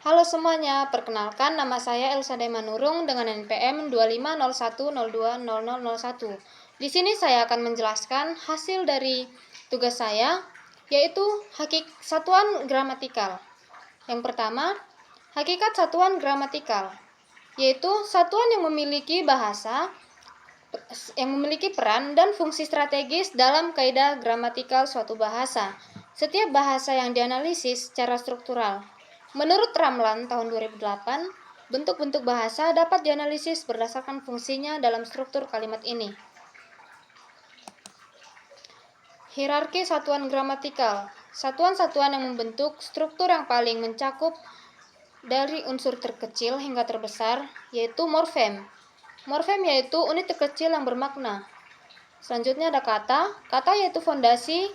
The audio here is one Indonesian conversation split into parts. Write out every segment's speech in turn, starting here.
Halo semuanya, perkenalkan nama saya Elsa Daimanurung dengan NPM 2501020001. Di sini saya akan menjelaskan hasil dari tugas saya, yaitu satuan gramatikal. Yang pertama, hakikat satuan gramatikal, yaitu satuan yang memiliki bahasa, yang memiliki peran dan fungsi strategis dalam kaidah gramatikal suatu bahasa. Setiap bahasa yang dianalisis secara struktural. Menurut Ramlan tahun 2008, bentuk-bentuk bahasa dapat dianalisis berdasarkan fungsinya dalam struktur kalimat ini. Hierarki satuan gramatikal. Satuan-satuan yang membentuk struktur yang paling mencakup dari unsur terkecil hingga terbesar, yaitu morfem. Morfem yaitu unit terkecil yang bermakna. Selanjutnya ada kata. Kata yaitu fondasi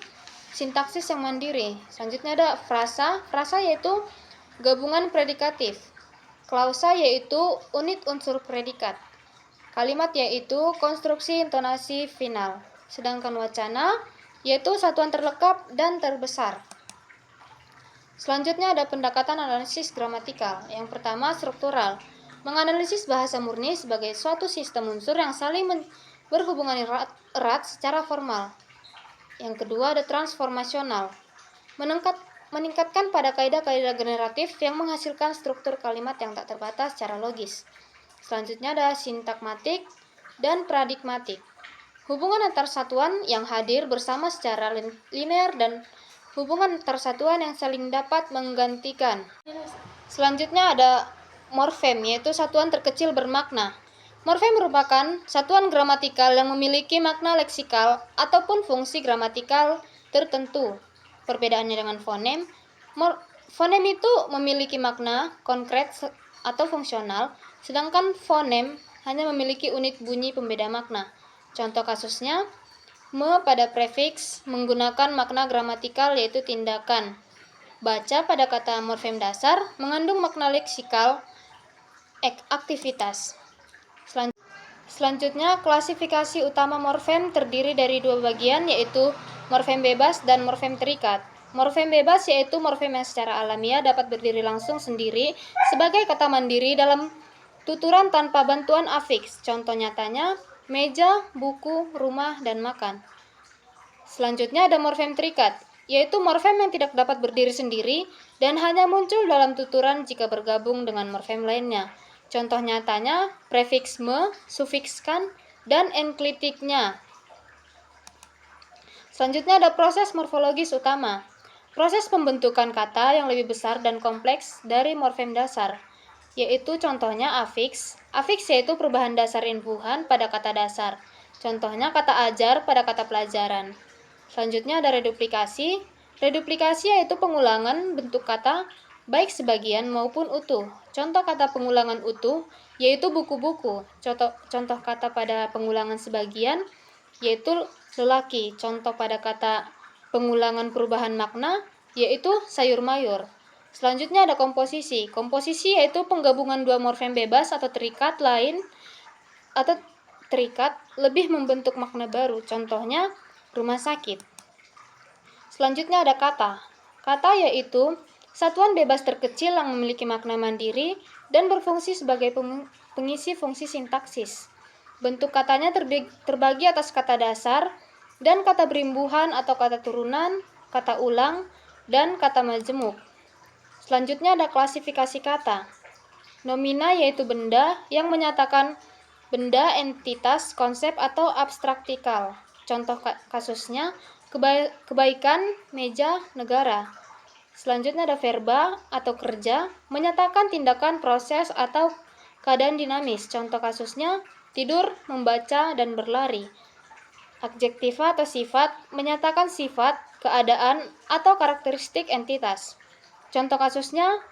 sintaksis yang mandiri. Selanjutnya ada frasa. Frasa yaitu gabungan predikatif. Klausa yaitu unit unsur predikat. Kalimat yaitu konstruksi intonasi final. Sedangkan wacana yaitu satuan terlengkap dan terbesar. Selanjutnya ada pendekatan analisis gramatikal. Yang pertama, struktural. Menganalisis bahasa murni sebagai suatu sistem unsur yang saling berhubungan erat secara formal. Yang kedua ada transformasional. Meningkatkan pada kaidah-kaidah generatif yang menghasilkan struktur kalimat yang tak terbatas secara logis. Selanjutnya ada sintakmatik dan paradigmatik. Hubungan antar satuan yang hadir bersama secara linear dan hubungan antar satuan yang saling dapat menggantikan. Selanjutnya ada morfem, yaitu satuan terkecil bermakna. Morfem merupakan satuan gramatikal yang memiliki makna leksikal ataupun fungsi gramatikal tertentu. Perbedaannya dengan fonem, fonem itu memiliki makna konkret atau fungsional, sedangkan fonem hanya memiliki unit bunyi pembeda makna. Contoh kasusnya, me pada prefiks menggunakan makna gramatikal yaitu tindakan. Baca pada kata morfem dasar mengandung makna leksikal aktivitas. Selanjutnya, klasifikasi utama morfem terdiri dari dua bagian, yaitu morfem bebas dan morfem terikat. Morfem bebas yaitu morfem yang secara alamiah dapat berdiri langsung sendiri sebagai kata mandiri dalam tuturan tanpa bantuan afiks. Contoh nyatanya, meja, buku, rumah, dan makan. Selanjutnya ada morfem terikat, yaitu morfem yang tidak dapat berdiri sendiri dan hanya muncul dalam tuturan jika bergabung dengan morfem lainnya. Contoh nyatanya, prefiks me, sufiks kan, dan enklitiknya. Selanjutnya ada proses morfologis utama. Proses pembentukan kata yang lebih besar dan kompleks dari morfem dasar, yaitu contohnya afiks. Afiks yaitu perubahan dasar infuhan pada kata dasar. Contohnya kata ajar pada kata pelajaran. Selanjutnya ada reduplikasi. Reduplikasi yaitu pengulangan bentuk kata baik sebagian maupun utuh. Contoh kata pengulangan utuh yaitu buku-buku. Contoh kata pada pengulangan sebagian yaitu lelaki. Contoh pada kata pengulangan perubahan makna yaitu sayur-mayur. Selanjutnya ada komposisi. Komposisi yaitu penggabungan dua morfem bebas atau terikat lebih membentuk makna baru. Contohnya rumah sakit. Selanjutnya ada kata. Kata yaitu satuan bebas terkecil yang memiliki makna mandiri dan berfungsi sebagai pengisi fungsi sintaksis. Bentuk katanya terbagi atas kata dasar dan kata berimbuhan atau kata turunan, kata ulang, dan kata majemuk. Selanjutnya ada klasifikasi kata. Nomina yaitu benda yang menyatakan benda, entitas, konsep, atau abstraktikal. Contoh kasusnya, kebaikan, meja, negara. Selanjutnya ada verba atau kerja, menyatakan tindakan, proses, atau keadaan dinamis. Contoh kasusnya, tidur, membaca, dan berlari. Adjektiva atau sifat, menyatakan sifat, keadaan, atau karakteristik entitas. Contoh kasusnya,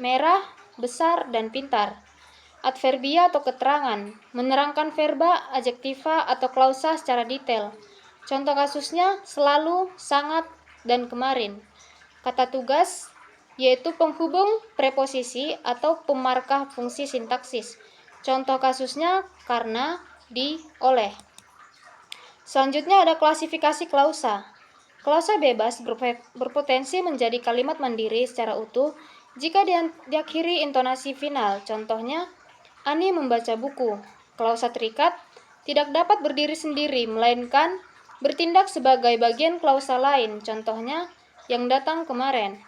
merah, besar, dan pintar. Adverbia atau keterangan, menerangkan verba, adjektiva, atau klausa secara detail. Contoh kasusnya, selalu, sangat, dan kemarin. Kata tugas, yaitu penghubung preposisi atau pemarkah fungsi sintaksis. Contoh kasusnya, karena, di, oleh. Selanjutnya ada klasifikasi klausa. Klausa bebas berpotensi menjadi kalimat mandiri secara utuh Jika diakhiri intonasi final, contohnya, Ani membaca buku. Klausa terikat tidak dapat berdiri sendiri, melainkan bertindak sebagai bagian klausa lain, contohnya, yang datang kemarin.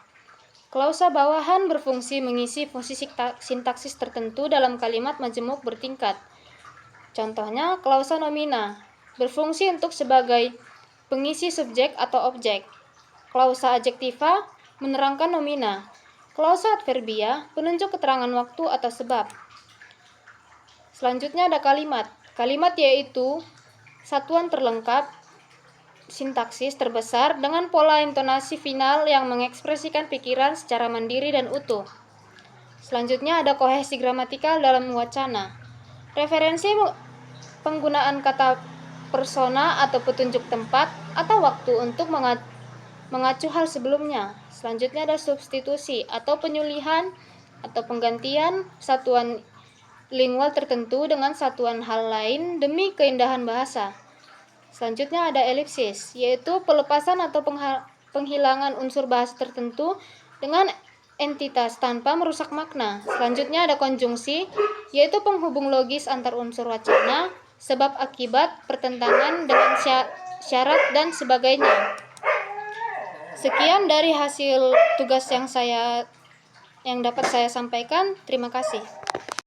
Klausa bawahan berfungsi mengisi fungsi sintaksis tertentu dalam kalimat majemuk bertingkat. Contohnya, klausa nomina berfungsi untuk sebagai pengisi subjek atau objek. Klausa adjektiva menerangkan nomina. Klausa adverbia penunjuk keterangan waktu atau sebab. Selanjutnya ada kalimat. Kalimat yaitu satuan terlengkap sintaksis terbesar dengan pola intonasi final yang mengekspresikan pikiran secara mandiri dan utuh. Selanjutnya ada kohesi gramatikal dalam wacana. Referensi penggunaan kata persona atau petunjuk tempat atau waktu untuk mengacu hal sebelumnya. Selanjutnya ada substitusi atau penyulihan atau penggantian satuan lingual tertentu dengan satuan hal lain demi keindahan bahasa. Selanjutnya ada elipsis, yaitu pelepasan atau penghilangan unsur bahasa tertentu dengan entitas tanpa merusak makna. Selanjutnya ada konjungsi, yaitu penghubung logis antar unsur wacana, sebab akibat, pertentangan dengan syarat dan sebagainya. Sekian dari hasil tugas yang dapat saya sampaikan. Terima kasih.